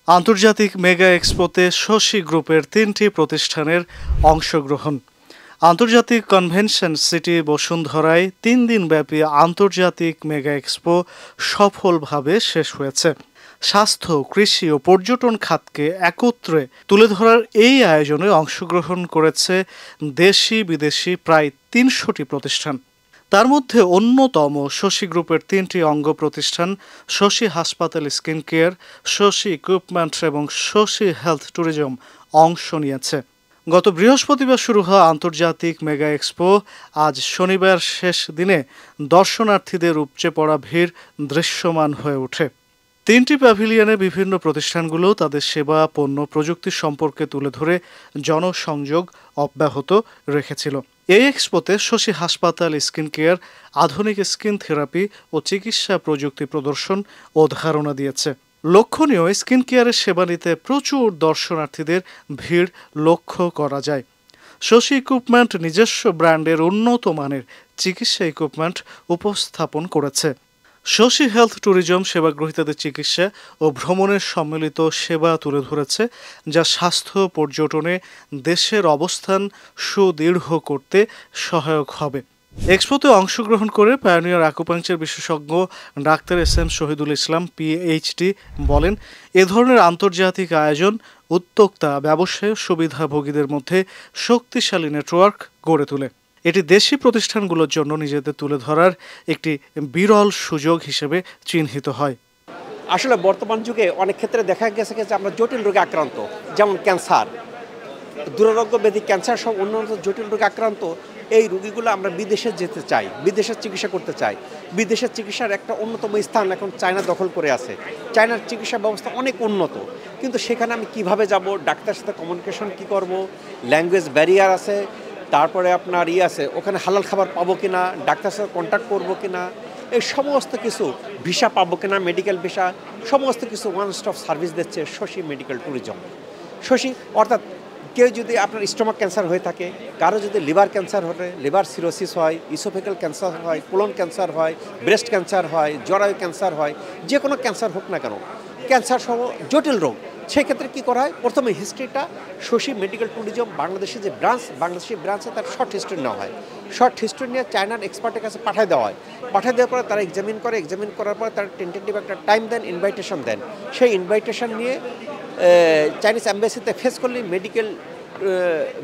আন্তর্জাতিক মেগা এক্সপোতে শশী গ্রুপের ৩টি প্রতিষ্ঠানের অংশগ্রহণ। আন্তর্জাতিক কনভেনশন সিটি বসুন্ধরায় ৩ দিনব্যাপী আন্তর্জাতিক মেগা এক্সপো সফলভাবে শেষ হয়েছে। স্বাস্থ্য, কৃষি ও পর্যটন খাতকে একত্রে তুলে ধরার এই আয়োজনে অংশগ্রহণ করেছে দেশি বিদেশি প্রায় ৩০০টি প্রতিষ্ঠান। তার মধ্যে অন্যতম শশী গ্রুপের ৩টি অঙ্গ প্রতিষ্ঠান শশী হাসপাতাল স্কিন কেয়ার, শশী ইকুইপমেন্ট এবং শশী হেলথ ট্যুরিজম অংশ নিয়েছে। গত বৃহস্পতিবার শুরু হওয়া আন্তর্জাতিক মেগা এক্সপো আজ শনিবার শেষ দিনে দর্শনার্থীদের উপচে পড়া ভিড় দৃশ্যমান হয়ে ওঠে। ৩টি প্যাভিলিয়নে বিভিন্ন প্রতিষ্ঠানগুলো তাদের সেবা, পণ্য, প্রযুক্তি সম্পর্কে তুলে ধরে জনসংযোগ অব্যাহত রেখেছিল। এই এক্সপোতে শশী হাসপাতাল স্কিন কেয়ার আধুনিক স্কিন থেরাপি ও চিকিৎসা প্রযুক্তি প্রদর্শন ও ধারণা দিয়েছে। লক্ষণীয়, স্কিন কেয়ারের সেবা নিতে প্রচুর দর্শনার্থীদের ভিড় লক্ষ্য করা যায়। শশী ইকুইপমেন্ট নিজস্ব ব্র্যান্ডের উন্নত মানের চিকিৎসা ইকুইপমেন্ট উপস্থাপন করেছে। শশী হেলথ ট্যুরিজম সেবাগ্রহীতাদের চিকিৎসা ও ভ্রমণের সম্মিলিত সেবা তুলে ধরেছে, যা স্বাস্থ্য পর্যটনে দেশের অবস্থান সুদৃঢ় করতে সহায়ক হবে। এক্সপোতে অংশগ্রহণ করে পায়োনিয়ার অ্যাকুপাংচার বিশেষজ্ঞ doctor SM. Shahidul Islam PhD বলেন, এ ধরনের আন্তর্জাতিক আয়োজন উদ্যোক্তা, ব্যবসায়ী, সুবিধাভোগীদের মধ্যে শক্তিশালী নেটওয়ার্ক গড়ে তোলে। এটি দেশি প্রতিষ্ঠানগুলোর জন্য নিজেদের তুলে ধরার একটি বিরল সুযোগ হিসেবে চিহ্নিত হয়। আসলে বর্তমান যুগে অনেক ক্ষেত্রে দেখা গেছে যে আমরা জটিল রোগে আক্রান্ত, যেমন ক্যান্সার, দুরারোগ্য ব্যাধি, ক্যান্সার সব অন্যান্য জটিল রোগে আক্রান্ত এই রোগীগুলো আমরা বিদেশে যেতে চাই, বিদেশের চিকিৎসা করতে চাই। বিদেশের চিকিৎসার একটা অন্যতম স্থান এখন চায়না দখল করে আছে। চায়নার চিকিৎসা ব্যবস্থা অনেক উন্নত, কিন্তু সেখানে আমি কিভাবে যাব, ডাক্তারের সাথে কমিউনিকেশন কি করব, ল্যাঙ্গুয়েজ ব্যারিয়ার আছে, তারপরে আপনার আছে ওখানে হালাল খাবার পাবো কিনা, ডাক্তারের সাথে কন্ট্যাক্ট করবো কিনা, এই সমস্ত কিছু, ভিসা পাবো কিনা, মেডিকেল ভিসা, সমস্ত কিছু ওয়ান স্টপ সার্ভিস দিচ্ছে শশী মেডিকেল ট্যুরিজম। শশী অর্থাৎ কেউ যদি আপনার স্টোমাক ক্যান্সার হয়ে থাকে, কারো যদি লিভার ক্যান্সার হয়, লিভার সিরোসিস হয়, ইসোফেগাল ক্যান্সার হয়, কোলন ক্যান্সার হয়, ব্রেস্ট ক্যান্সার হয়, জরায়ু ক্যান্সার হয়, যে কোনো ক্যান্সার হোক না কেন, ক্যান্সার সহ জটিল রোগ, সেক্ষেত্রে কী করা হয়, প্রথমে হিস্ট্রিটা শশী মেডিকেল ট্যুরিজম বাংলাদেশের যে বাংলাদেশি ব্রাঞ্চে তার শর্ট হিস্ট্রি নেওয়া হয়। শর্ট হিস্ট্রি নিয়ে চায়নার এক্সপার্টের কাছে পাঠিয়ে দেওয়া হয়। পাঠিয়ে দেওয়ার পরে তারা এক্সামিন করে, এক্সামিন করার পরে তারা টেন্টেটিভ একটা টাইম দেন, ইনভাইটেশন দেন। সেই ইনভাইটেশন নিয়ে চাইনিজ অ্যাম্বাসিতে ফেস করলে মেডিকেল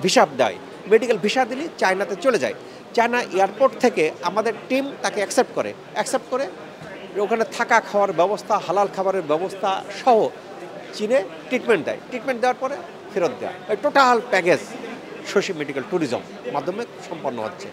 ভিসা দেয়। মেডিকেল ভিসা দিলে চায়নাতে চলে যায়। চায়না এয়ারপোর্ট থেকে আমাদের টিম তাকে অ্যাকসেপ্ট করে ওখানে থাকা খাওয়ার ব্যবস্থা, হালাল খাবারের ব্যবস্থা সহ চীনে ট্রিটমেন্ট দেয়। ট্রিটমেন্ট দেওয়ার পরে ফেরত দেয়। Total package Shashi medical tourism মাধ্যমে সম্পন্ন হচ্ছে।